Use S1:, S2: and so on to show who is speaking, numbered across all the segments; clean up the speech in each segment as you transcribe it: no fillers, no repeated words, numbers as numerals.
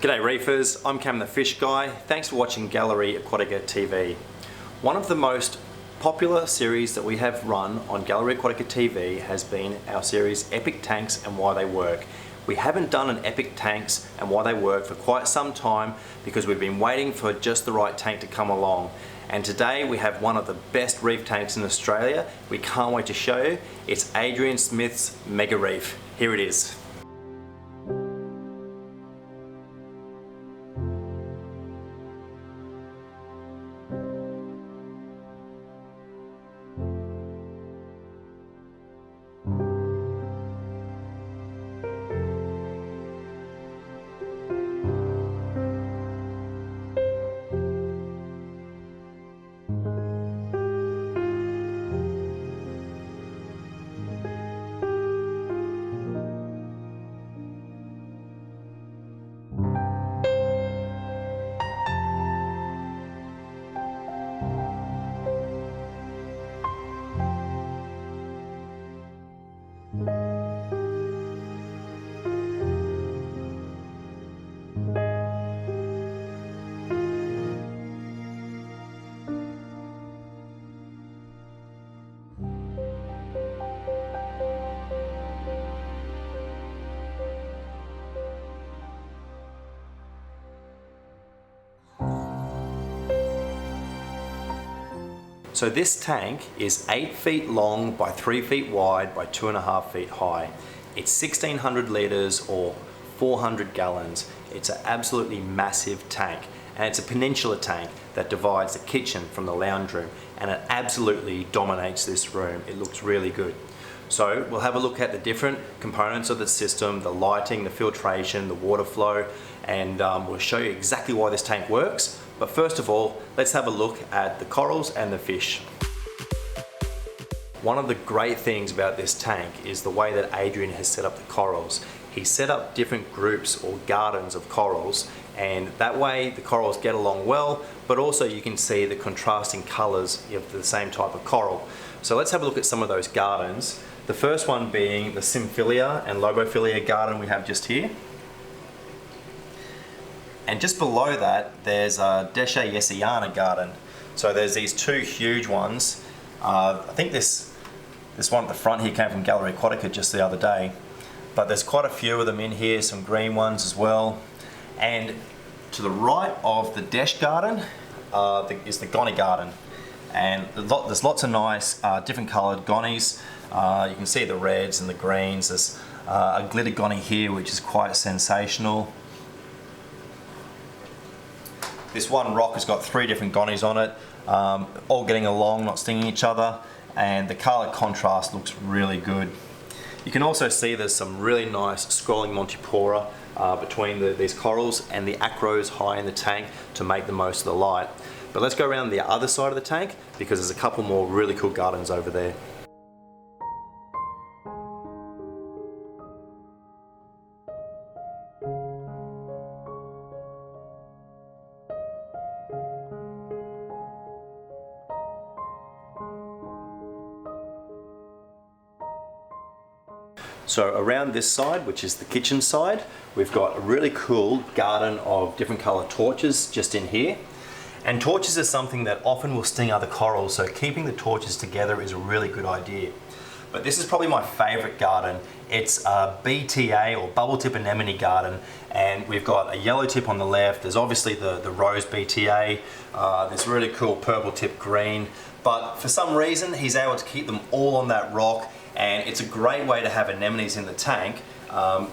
S1: G'day Reefers, I'm Cam the Fish Guy. Thanks for watching Gallery Aquatica TV. One of the most popular series that we have run on Gallery Aquatica TV has been our series Epic Tanks and Why They Work. We haven't done an Epic Tanks and Why They Work for quite some time because we've been waiting for just the right tank to come along. And today we have one of the best reef tanks in Australia. We can't wait to show you. It's Adrian Smith's Mega Reef. Here it is. So this tank is 8 feet long by 3 feet wide by 2.5 feet high. It's 1600 litres or 400 gallons. It's an absolutely massive tank, and it's a peninsula tank that divides the kitchen from the lounge room, and it absolutely dominates this room. It looks really good. So we'll have a look at the different components of the system, the lighting, the filtration, the water flow, and we'll show you exactly why this tank works. But first of all, let's have a look at the corals and the fish. One of the great things about this tank is the way that Adrian has set up the corals. He set up different groups or gardens of corals, and that way the corals get along well, but also you can see the contrasting colors of the same type of coral. So let's have a look at some of those gardens. The first one being the Symphilia and Lobophilia garden we have just here. And just below that, there's a Deschayesiana garden. So there's these two huge ones. I think this one at the front here came from Gallery Aquatica just the other day. But there's quite a few of them in here, some green ones as well. And to the right of the Desch garden is the Gonny garden. And there's lots of nice different coloured Gonnies. You can see the reds and the greens. There's a glitter Gonny here, which is quite sensational. This one rock has got 3 different Gonnies on it, all getting along, not stinging each other, and the colour contrast looks really good. You can also see there's some really nice scrolling Montipora between these corals, and the acros high in the tank to make the most of the light. But let's go around the other side of the tank because there's a couple more really cool gardens over there. So around this side, which is the kitchen side, we've got a really cool garden of different coloured torches just in here. And torches are something that often will sting other corals, so keeping the torches together is a really good idea. But this is probably my favourite garden. It's a BTA or bubble tip anemone garden, and we've got a yellow tip on the left. There's obviously the rose BTA, this really cool purple tip green, but for some reason he's able to keep them all on that rock. And it's a great way to have anemones in the tank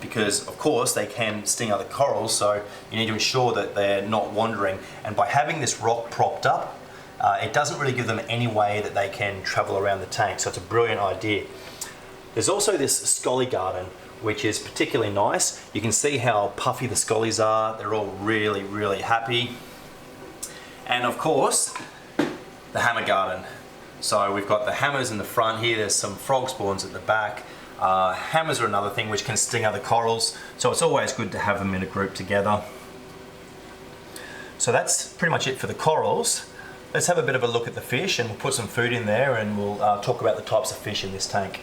S1: because of course they can sting other corals, so you need to ensure that they're not wandering. And by having this rock propped up, it doesn't really give them any way that they can travel around the tank, so it's a brilliant idea. There's also this Scolly garden, which is particularly nice. You can see how puffy the Scollies are. They're all really, really happy. And of course, the Hammer garden. So we've got the hammers in the front here, there's some frog spawns at the back. Hammers are another thing which can sting other corals, so it's always good to have them in a group together. So that's pretty much it for the corals. Let's have a bit of a look at the fish, and we'll put some food in there, and we'll talk about the types of fish in this tank.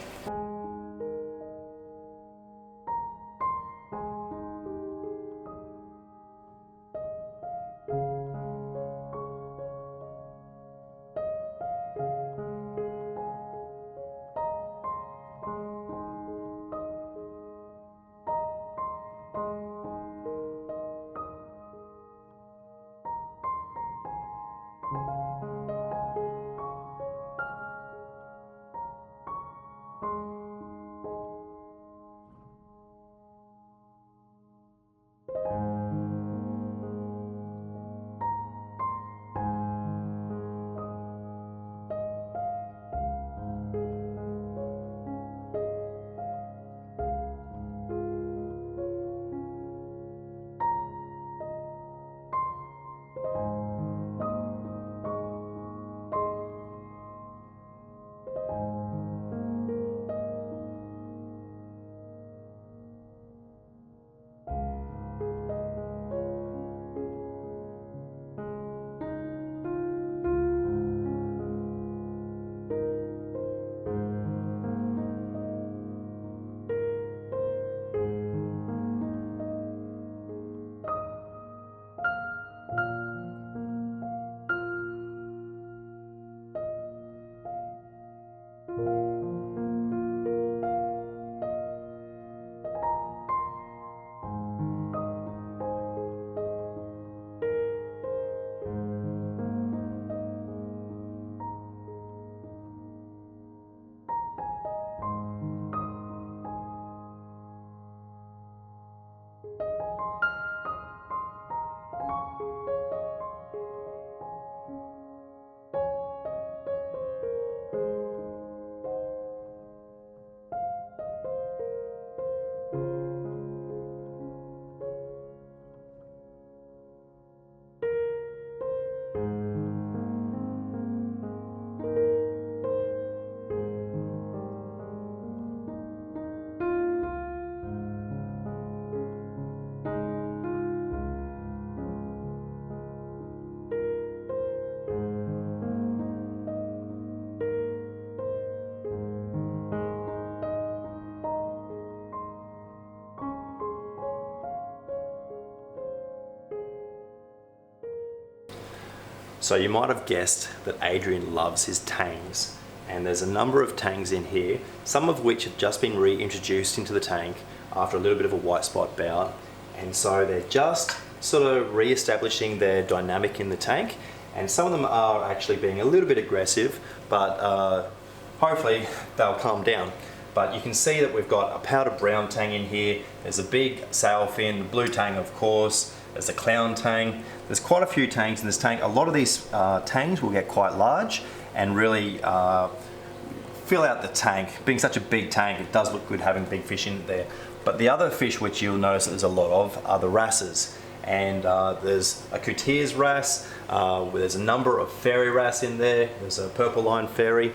S1: So you might have guessed that Adrian loves his tangs, and there's a number of tangs in here, some of which have just been reintroduced into the tank after a little bit of a white spot bout, and so they're just sort of re-establishing their dynamic in the tank, and some of them are actually being a little bit aggressive, but hopefully they'll calm down. But you can see that we've got a powder brown tang in here, there's a big sailfin, the blue tang of course, there's a clown tang. There's quite a few tangs in this tank. A lot of these tangs will get quite large and really fill out the tank. Being such a big tank, it does look good having big fish in there. But the other fish which you'll notice there's a lot of are the wrasses. And there's a Coutier's wrasse, there's a number of fairy wrasse in there, there's a purple line fairy.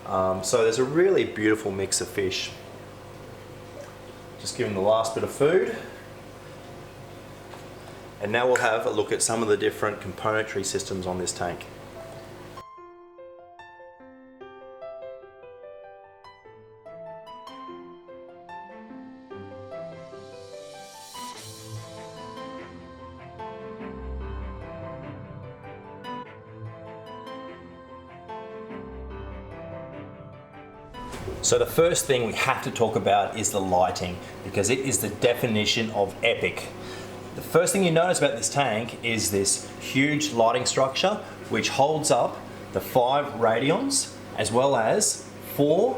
S1: So there's a really beautiful mix of fish. Just giving the last bit of food. And now we'll have a look at some of the different componentry systems on this tank. So the first thing we have to talk about is the lighting, because it is the definition of epic. The first thing you notice about this tank is this huge lighting structure which holds up the 5 radions as well as 4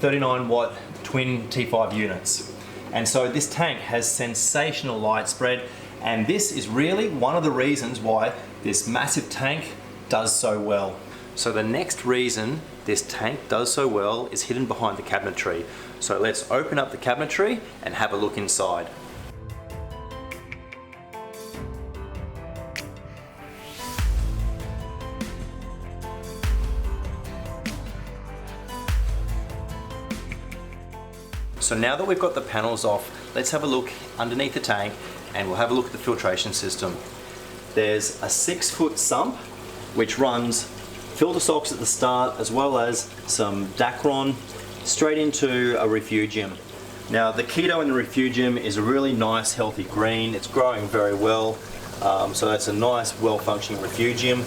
S1: 39-watt twin T5 units. And so this tank has sensational light spread, and this is really one of the reasons why this massive tank does so well. So the next reason this tank does so well is hidden behind the cabinetry. So let's open up the cabinetry and have a look inside. So now that we've got the panels off, let's have a look underneath the tank and we'll have a look at the filtration system. There's a 6-foot sump which runs filter socks at the start as well as some Dacron straight into a refugium. Now the keto in the refugium is a really nice healthy green, it's growing very well, so that's a nice well functioning refugium.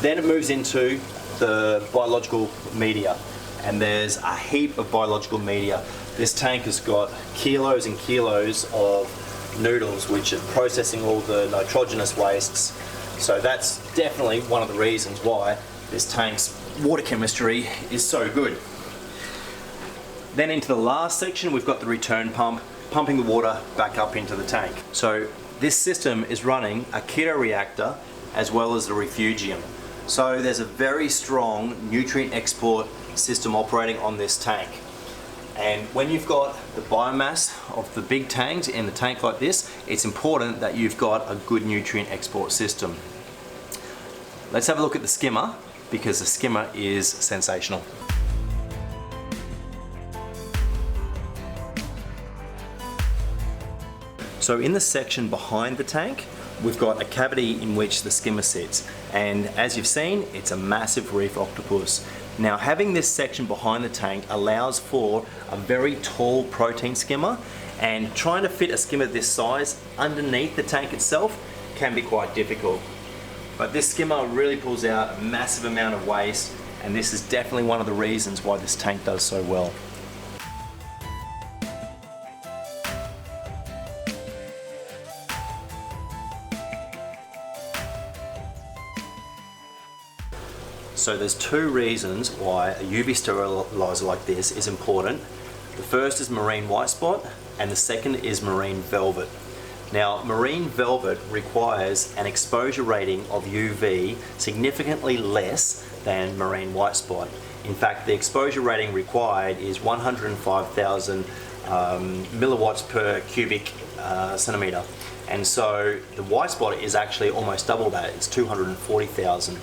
S1: Then it moves into the biological media, and there's a heap of biological media. This tank has got kilos and kilos of noodles which are processing all the nitrogenous wastes. So that's definitely one of the reasons why this tank's water chemistry is so good. Then into the last section we've got the return pump, pumping the water back up into the tank. So this system is running a keto reactor as well as the refugium. So there's a very strong nutrient export system operating on this tank. And when you've got the biomass of the big tanks in the tank like this, it's important that you've got a good nutrient export system. Let's have a look at the skimmer, because the skimmer is sensational. So in the section behind the tank, we've got a cavity in which the skimmer sits. And as you've seen, it's a massive reef octopus. Now having this section behind the tank allows for a very tall protein skimmer, and trying to fit a skimmer this size underneath the tank itself can be quite difficult. But this skimmer really pulls out a massive amount of waste, and this is definitely one of the reasons why this tank does so well. So there's 2 reasons why a UV sterilizer like this is important. The first is marine white spot, and the second is marine velvet. Now, marine velvet requires an exposure rating of UV significantly less than marine white spot. In fact, the exposure rating required is 105,000 milliwatts per cubic centimeter. And so the white spot is actually almost double that, it's 240,000.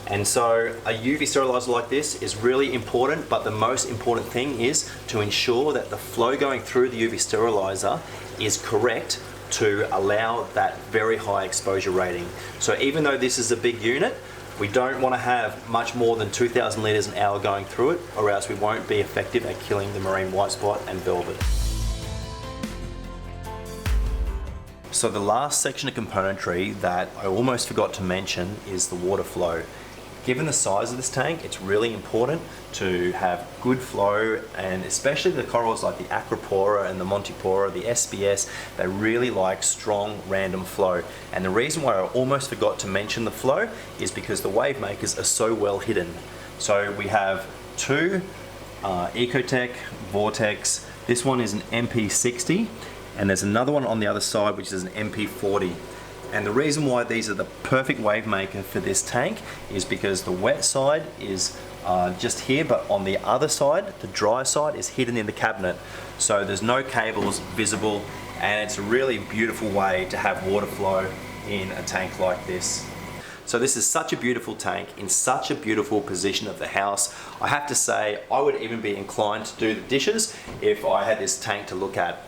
S1: And so a UV sterilizer like this is really important, but the most important thing is to ensure that the flow going through the UV sterilizer is correct to allow that very high exposure rating. So even though this is a big unit, we don't want to have much more than 2,000 litres an hour going through it, or else we won't be effective at killing the marine white spot and velvet. So the last section of componentry that I almost forgot to mention is the water flow. Given the size of this tank, it's really important to have good flow, and especially the corals like the Aquapora and the Montipora, the SBS, they really like strong random flow. And the reason why I almost forgot to mention the flow is because the wave makers are so well hidden. So we have two Ecotech Vortex. This one is an MP60, and there's another one on the other side which is an MP40. And the reason why these are the perfect wave maker for this tank is because the wet side is just here, but on the other side, the dry side, is hidden in the cabinet. So there's no cables visible, and it's a really beautiful way to have water flow in a tank like this. So this is such a beautiful tank in such a beautiful position of the house. I have to say, I would even be inclined to do the dishes if I had this tank to look at.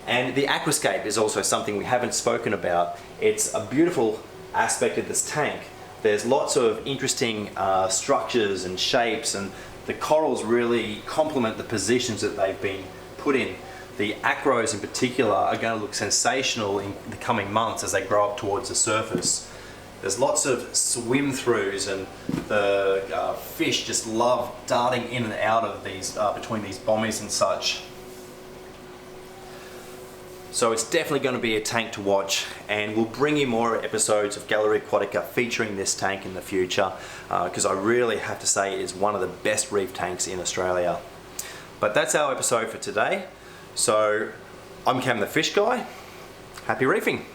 S1: And the aquascape is also something we haven't spoken about. It's a beautiful aspect of this tank. There's lots of interesting structures and shapes, and the corals really complement the positions that they've been put in. The acros in particular are going to look sensational in the coming months as they grow up towards the surface. There's lots of swim throughs, and the fish just love darting in and out of these between these bommies and such. So it's definitely going to be a tank to watch, and we'll bring you more episodes of Gallery Aquatica featuring this tank in the future, because I really have to say it is one of the best reef tanks in Australia. But that's our episode for today. So I'm Cam the Fish Guy. Happy reefing!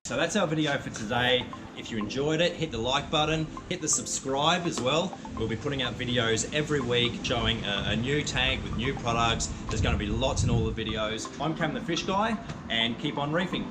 S1: So that's our video for today. If you enjoyed it, hit the like button, hit the subscribe as well. We'll be putting out videos every week showing a new tank with new products. There's going to be lots in all the videos. I'm Cam the Fish Guy, and keep on reefing.